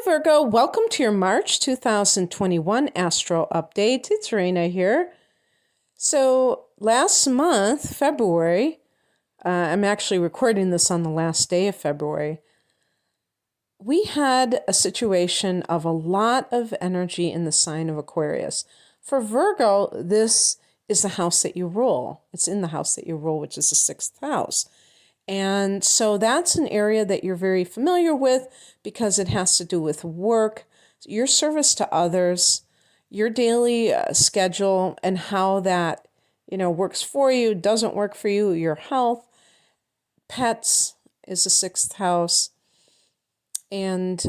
Virgo, welcome to your March 2021 Astro Update. It's Raina here. So last month, February, I'm actually recording this on the last day of February, we had a situation of a lot of energy in the sign of Aquarius. For Virgo, this is the house that you rule. It's in the house that you rule, which is the sixth house. And so that's an area that you're very familiar with because it has to do with work, your service to others, your daily schedule, and how that, works for you, doesn't work for you, your health. Pets is the sixth house, and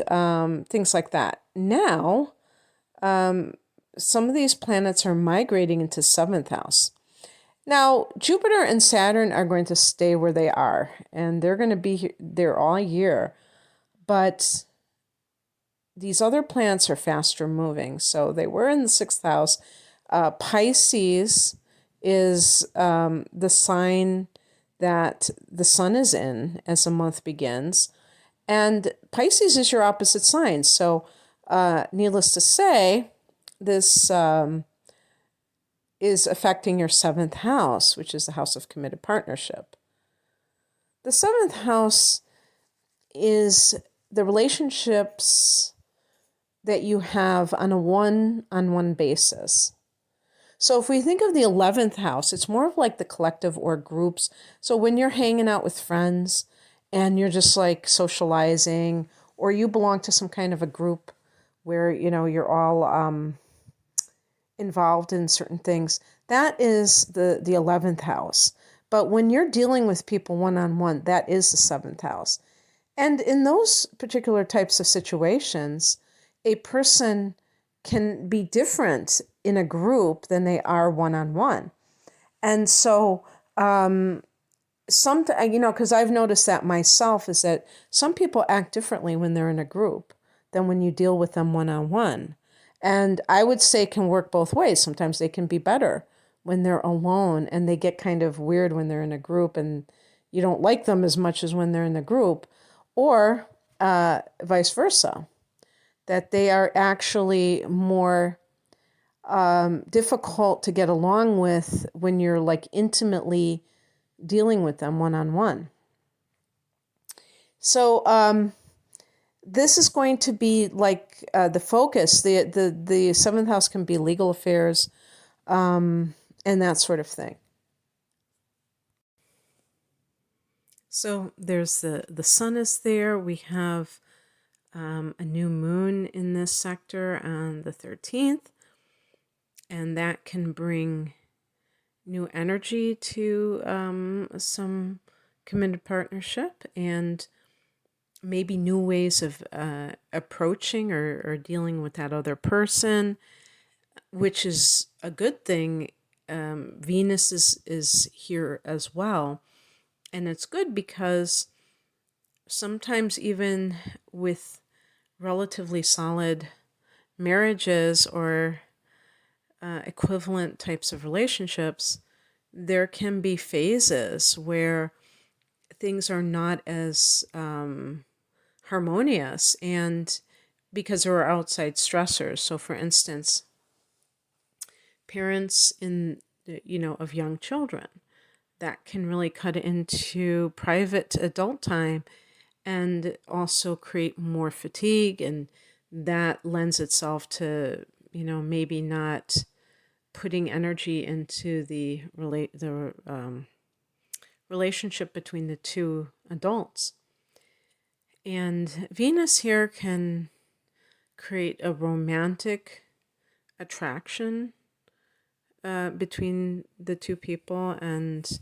things like that. Now, some of these planets are migrating into seventh house. Now, Jupiter and Saturn are going to stay where they are, and they're going to be there all year. But these other planets are faster moving. So they were in the sixth house. Pisces is the sign that the sun is in as the month begins. And Pisces is your opposite sign. So needless to say, this is affecting your seventh house, which is the house of committed partnership. The seventh house is the relationships that you have on a one-on-one basis. So if we think of the 11th house, it's more of like the collective or groups. So when you're hanging out with friends and you're just like socializing, or you belong to some kind of a group where, you're all involved in certain things, that is the 11th house. But when you're dealing with people one-on-one, that is the seventh house. And in those particular types of situations, a person can be different in a group than they are one-on-one. And so because I've noticed that myself, is that some people act differently when they're in a group than when you deal with them one-on-one. And I would say it can work both ways. Sometimes they can be better when they're alone, and they get kind of weird when they're in a group and you don't like them as much as when they're in the group, or vice versa, that they are actually more difficult to get along with when you're like intimately dealing with them one-on-one. So this is going to be like the focus. The seventh house can be legal affairs and that sort of thing. So there's the sun is there. We have a new moon in this sector on the 13th, and that can bring new energy to some committed partnership, and maybe new ways of approaching or dealing with that other person, which is a good thing. Venus is here as well. And it's good because sometimes even with relatively solid marriages or equivalent types of relationships, there can be phases where things are not as harmonious, and because there are outside stressors. So for instance, parents of young children, that can really cut into private adult time and also create more fatigue, and that lends itself to maybe not putting energy into the relationship between the two adults. And Venus here can create a romantic attraction between the two people, and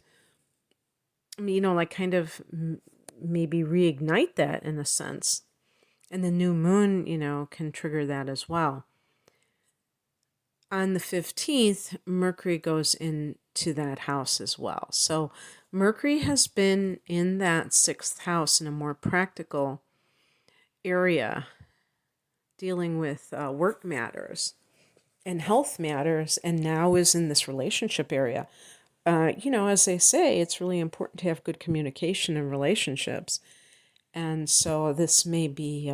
like kind of maybe reignite that in a sense. And the new moon, can trigger that as well. On the 15th, Mercury goes into that house as well. So Mercury has been in that sixth house in a more practical area, dealing with work matters and health matters, and now is in this relationship area. As they say, it's really important to have good communication in relationships. And so this may be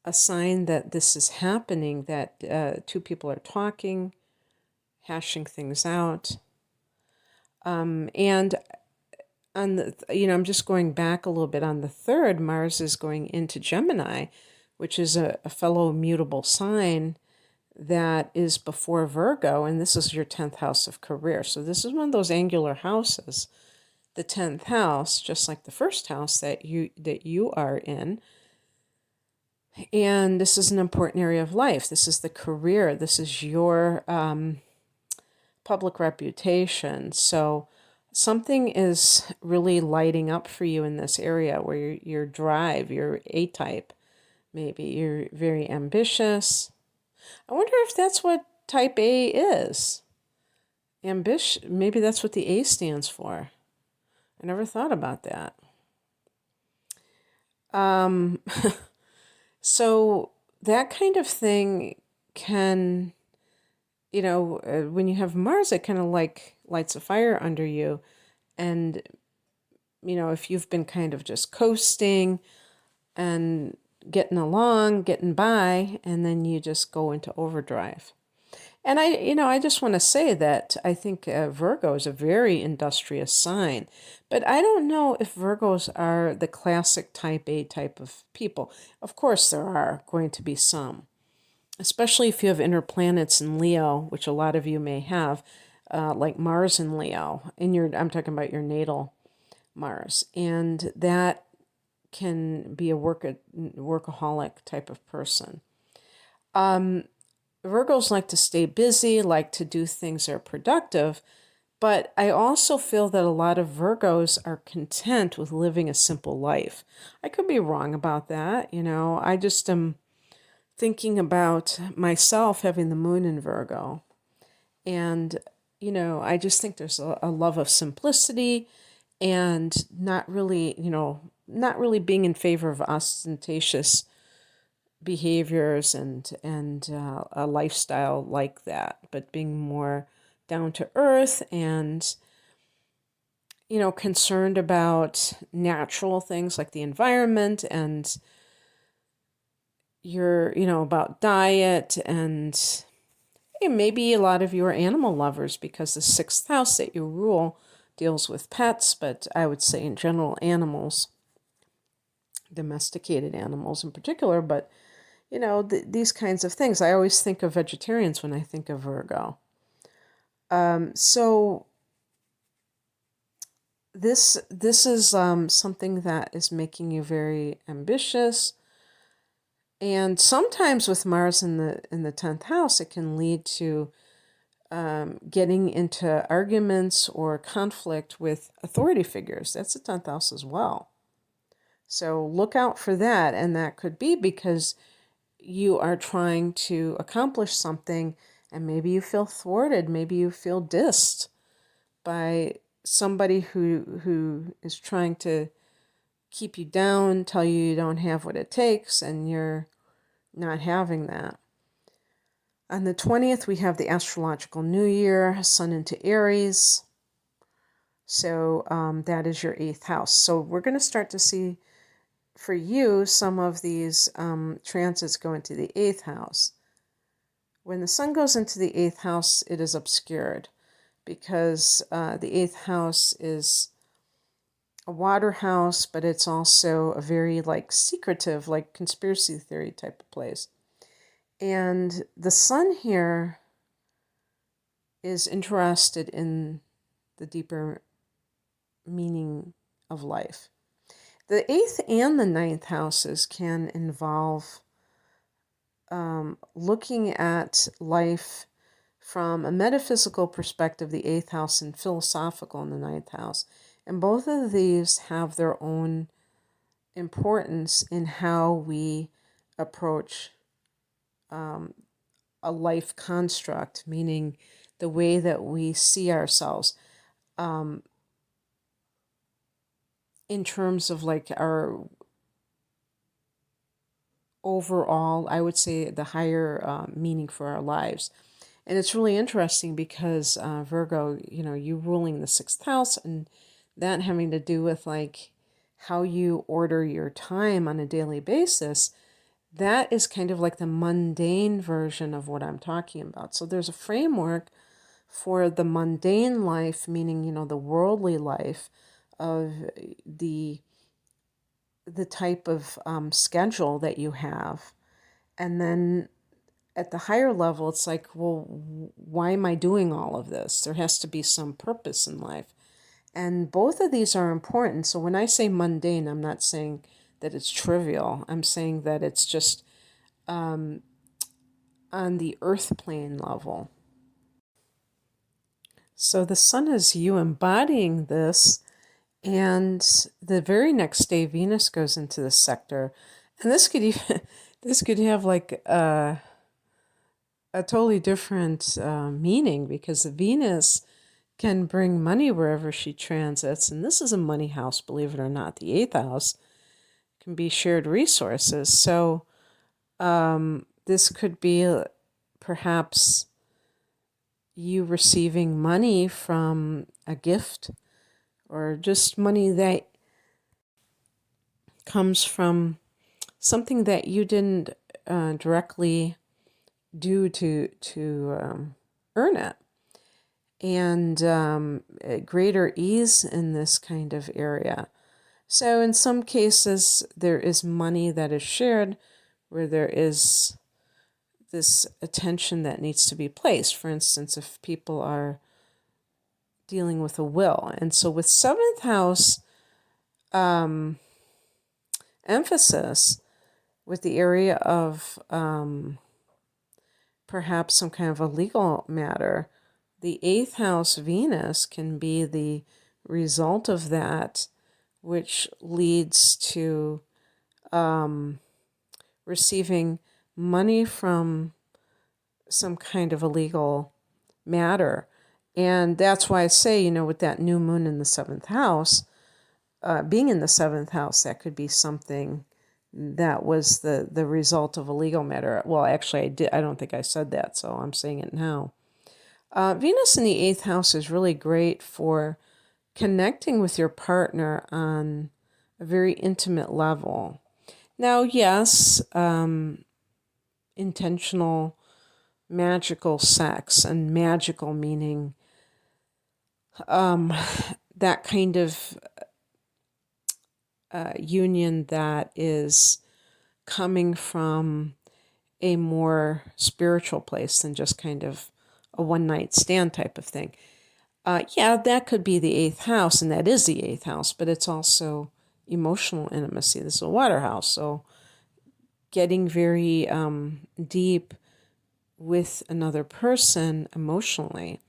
a sign that this is happening, that two people are talking, hashing things out. And on the, I'm just going back a little bit. On the 3rd, Mars is going into Gemini, which is a fellow mutable sign that is before Virgo, and this is your 10th house of career. So this is one of those angular houses, the 10th house, just like the first house that you are in. And this is an important area of life. This is the career. This is your public reputation. So something is really lighting up for you in this area where your drive, your A-type, maybe you're very ambitious. I wonder if that's what type A is. Maybe that's what the A stands for. I never thought about that. So that kind of thing can, when you have Mars, it kind of like lights a fire under you. And, if you've been kind of just coasting and getting along, getting by, and then you just go into overdrive. And I just want to say that I think Virgo is a very industrious sign, but I don't know if Virgos are the classic type A type of people. Of course, there are going to be some, especially if you have inner planets in Leo, which a lot of you may have, like Mars in Leo. I'm talking about your natal Mars, and that can be a workaholic type of person. Virgos like to stay busy, like to do things that are productive, but I also feel that a lot of Virgos are content with living a simple life. I could be wrong about that, I just am thinking about myself having the moon in Virgo. And, I just think there's a love of simplicity and not really being in favor of ostentatious behaviors and a lifestyle like that, but being more down to earth and concerned about natural things like the environment and about diet, and maybe a lot of you are animal lovers because the 6th house that you rule deals with pets, but I would say in general animals, domesticated animals in particular, but these kinds of things. I always think of vegetarians when I think of Virgo. So this is something that is making you very ambitious, and sometimes with Mars in the 10th house, it can lead to getting into arguments or conflict with authority figures. That's the 10th house as well. So look out for that, and that could be because you are trying to accomplish something and maybe you feel thwarted, maybe you feel dissed by somebody who is trying to keep you down, tell you you don't have what it takes, and you're not having that. On the 20th, we have the astrological new year, Sun into Aries. So that is your 8th house. So we're going to start to see for you some of these transits go into the 8th house. When the sun goes into the 8th house, it is obscured because the 8th house is a water house, but it's also a very secretive, conspiracy theory type of place. And the sun here is interested in the deeper meaning of life. The 8th and the 9th houses can involve looking at life from a metaphysical perspective, the 8th house, and philosophical in the 9th house. And both of these have their own importance in how we approach a life construct, meaning the way that we see ourselves in terms of our overall, I would say, the higher meaning for our lives. And it's really interesting because Virgo, you ruling the 6th house, and that having to do with how you order your time on a daily basis. that is kind of like the mundane version of what I'm talking about. So there's a framework for the mundane life, meaning, the worldly life of the type of schedule that you have. And then at the higher level, it's like, well, why am I doing all of this? There has to be some purpose in life. And both of these are important. So when I say mundane, I'm not saying that it's trivial. I'm saying that it's just on the earth plane level. So the sun is you embodying this. And the very next day, Venus goes into this sector. And this could even, this could have like a totally different meaning, because Venus can bring money wherever she transits. And this is a money house, believe it or not. The eighth house can be shared resources. So this could be perhaps you receiving money from a gift, or just money that comes from something that you didn't directly do to earn it. And greater ease in this kind of area. So in some cases, there is money that is shared where there is this attention that needs to be placed. For instance, if people are dealing with a will. And so with seventh house emphasis, with the area of perhaps some kind of a legal matter, the eighth house Venus can be the result of that, which leads to receiving money from some kind of a legal matter. And that's why I say, with that new moon in the seventh house, being in the seventh house, that could be something that was the result of a legal matter. Well, actually, I don't think I said that, so I'm saying it now. Venus in the eighth house is really great for connecting with your partner on a very intimate level. Now, yes, intentional magical sex, and magical meaning that kind of union that is coming from a more spiritual place than just kind of a one-night stand type of thing. Yeah, that could be the eighth house, and that is the eighth house, but it's also emotional intimacy. This is a water house, so getting very deep with another person emotionally.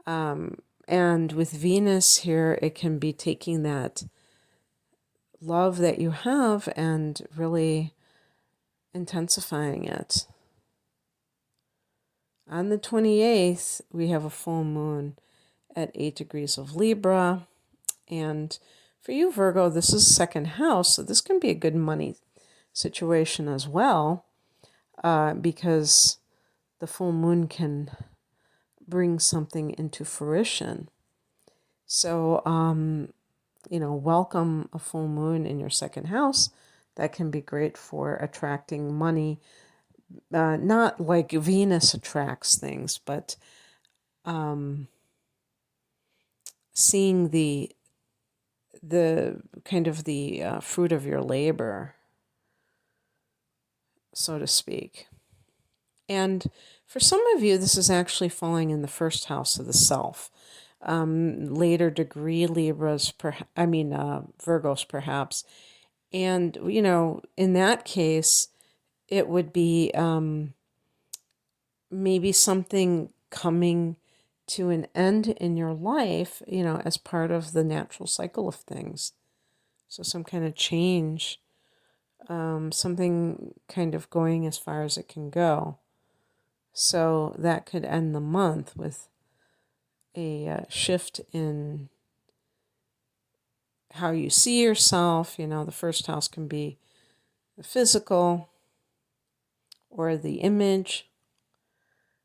And with Venus here, it can be taking that love that you have and really intensifying it. On the 28th, we have a full moon at 8 degrees of Libra. And for you, Virgo, this is second house, so this can be a good money situation as well, because the full moon can bring something into fruition. So, welcome a full moon in your second house. That can be great for attracting money. Not like Venus attracts things, but seeing the kind of the fruit of your labor, so to speak. And for some of you, this is actually falling in the first house of the self. Later degree Libras, Virgos perhaps. And, in that case, it would be maybe something coming to an end in your life, as part of the natural cycle of things. So some kind of change, something kind of going as far as it can go. So that could end the month with a shift in how you see yourself. The first house can be the physical or the image.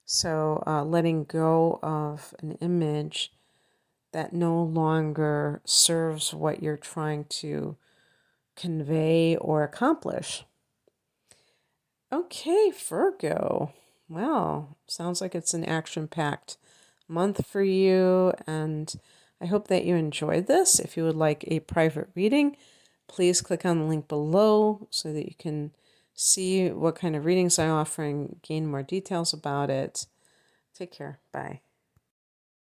So letting go of an image that no longer serves what you're trying to convey or accomplish. Okay, Virgo. Well, sounds like it's an action-packed month for you, and I hope that you enjoyed this. If you would like a private reading, please click on the link below so that you can see what kind of readings I offer and gain more details about it. Take care. Bye.